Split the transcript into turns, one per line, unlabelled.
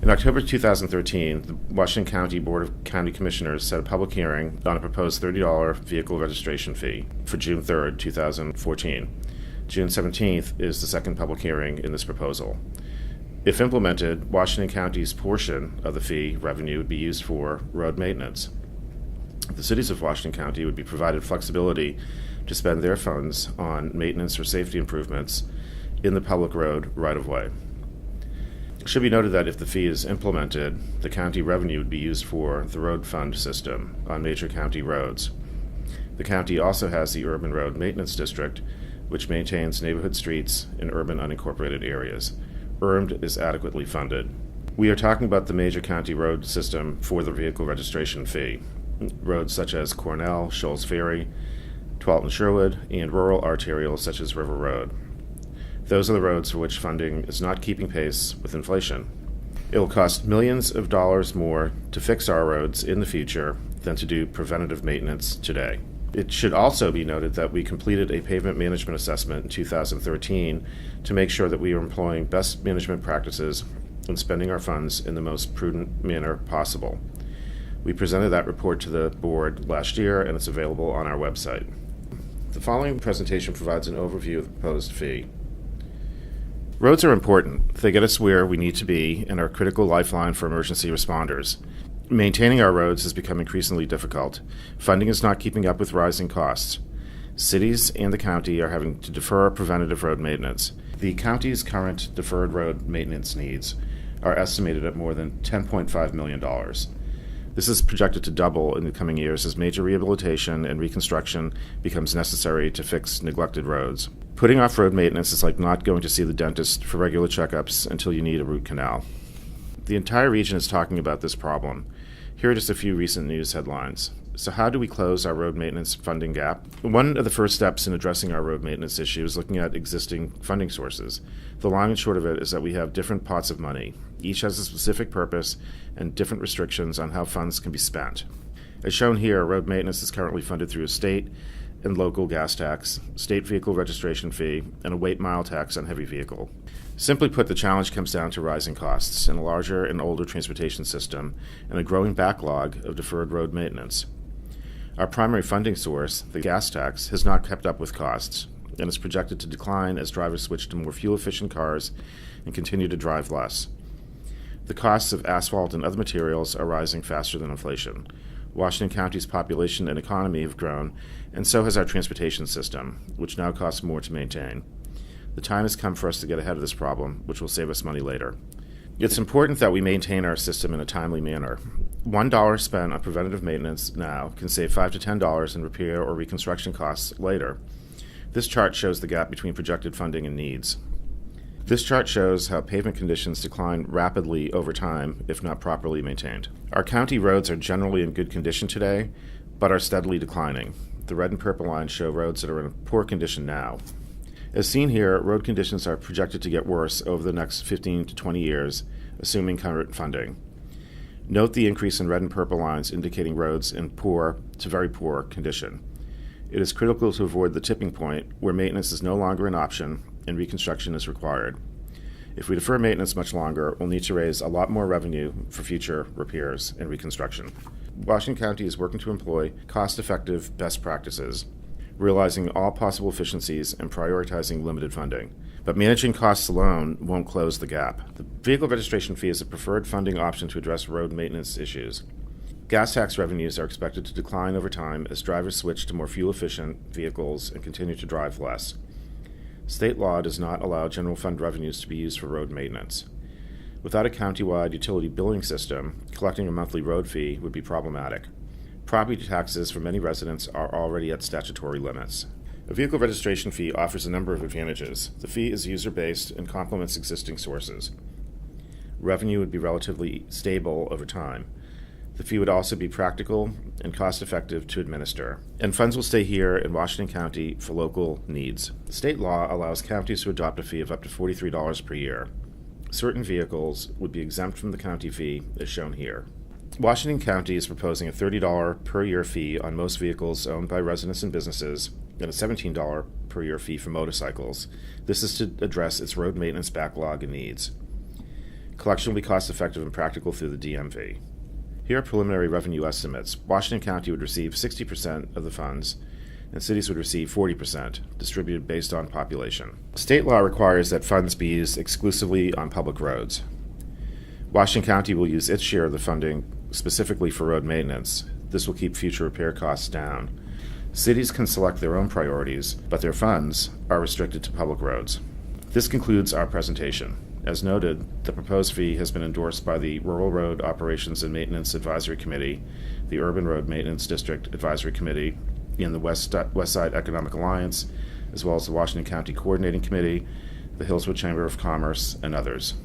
In October 2013, the Washington County Board of County Commissioners set a public hearing on a proposed $30 vehicle registration fee for June 3, 2014. June 17th is the second public hearing in this proposal. If implemented, Washington County's portion of the fee revenue would be used for road maintenance. The cities of Washington County would be provided flexibility to spend their funds on maintenance or safety improvements in the public road right-of-way. It should be noted that if the fee is implemented, the county revenue would be used for the road fund system on major county roads. The county also has the Urban Road Maintenance District, which maintains neighborhood streets in urban unincorporated areas. URMD is adequately funded. We are talking about the major county road system for the vehicle registration fee. Roads such as Cornell, Shoals Ferry, Tualatin-Sherwood, and rural arterials such as River Road. Those are the roads for which funding is not keeping pace with inflation. It will cost millions of dollars more to fix our roads in the future than to do preventative maintenance today. It should also be noted that we completed a pavement management assessment in 2013 to make sure that we are employing best management practices and spending our funds in the most prudent manner possible. We presented that report to the board last year, and it's available on our website. The following presentation provides an overview of the proposed fee. Roads are important. They get us where we need to be and are a critical lifeline for emergency responders. Maintaining our roads has become increasingly difficult. Funding is not keeping up with rising costs. Cities and the county are having to defer preventative road maintenance. The county's current deferred road maintenance needs are estimated at more than $10.5 million. This is projected to double in the coming years as major rehabilitation and reconstruction becomes necessary to fix neglected roads. Putting off road maintenance is like not going to see the dentist for regular checkups until you need a root canal. The entire region is talking about this problem. Here are just a few recent news headlines. So how do we close our road maintenance funding gap? One of the first steps in addressing our road maintenance issue is looking at existing funding sources. The long and short of it is that we have different pots of money. Each has a specific purpose and different restrictions on how funds can be spent. As shown here, road maintenance is currently funded through a state and local gas tax, state vehicle registration fee, and a weight mile tax on heavy vehicle. Simply put, the challenge comes down to rising costs in a larger and older transportation system and a growing backlog of deferred road maintenance. Our primary funding source, the gas tax, has not kept up with costs and is projected to decline as drivers switch to more fuel-efficient cars and continue to drive less. The costs of asphalt and other materials are rising faster than inflation. Washington County's population and economy have grown, and so has our transportation system, which now costs more to maintain. The time has come for us to get ahead of this problem, which will save us money later. It's important that we maintain our system in a timely manner. $1 spent on preventative maintenance now can save $5 to $10 in repair or reconstruction costs later. This chart shows the gap between projected funding and needs. This chart shows how pavement conditions decline rapidly over time if not properly maintained. Our county roads are generally in good condition today, but are steadily declining. The red and purple lines show roads that are in poor condition now. As seen here, road conditions are projected to get worse over the next 15 to 20 years, assuming current funding. Note the increase in red and purple lines indicating roads in poor to very poor condition. It is critical to avoid the tipping point where maintenance is no longer an option and reconstruction is required. If we defer maintenance much longer, we'll need to raise a lot more revenue for future repairs and reconstruction. Washington County is working to employ cost-effective best practices, realizing all possible efficiencies and prioritizing limited funding. But managing costs alone won't close the gap. The vehicle registration fee is a preferred funding option to address road maintenance issues. Gas tax revenues are expected to decline over time as drivers switch to more fuel-efficient vehicles and continue to drive less. State law does not allow general fund revenues to be used for road maintenance. Without a countywide utility billing system, collecting a monthly road fee would be problematic. Property taxes for many residents are already at statutory limits. A vehicle registration fee offers a number of advantages. The fee is user-based and complements existing sources. Revenue would be relatively stable over time. The fee would also be practical and cost-effective to administer, and funds will stay here in Washington County for local needs. State law allows counties to adopt a fee of up to $43 per year. Certain vehicles would be exempt from the county fee, as shown here. Washington County is proposing a $30 per year fee on most vehicles owned by residents and businesses, and a $17 per year fee for motorcycles. This is to address its road maintenance backlog and needs. Collection will be cost-effective and practical through the DMV. Here are preliminary revenue estimates. Washington County would receive 60% of the funds, and cities would receive 40%, distributed based on population. State law requires that funds be used exclusively on public roads. Washington County will use its share of the funding specifically for road maintenance. This will keep future repair costs down. Cities can select their own priorities, but their funds are restricted to public roads. This concludes our presentation. As noted, the proposed fee has been endorsed by the Rural Road Operations and Maintenance Advisory Committee, the Urban Road Maintenance District Advisory Committee, and the West Side Economic Alliance, as well as the Washington County Coordinating Committee, the Hillswood Chamber of Commerce, and others.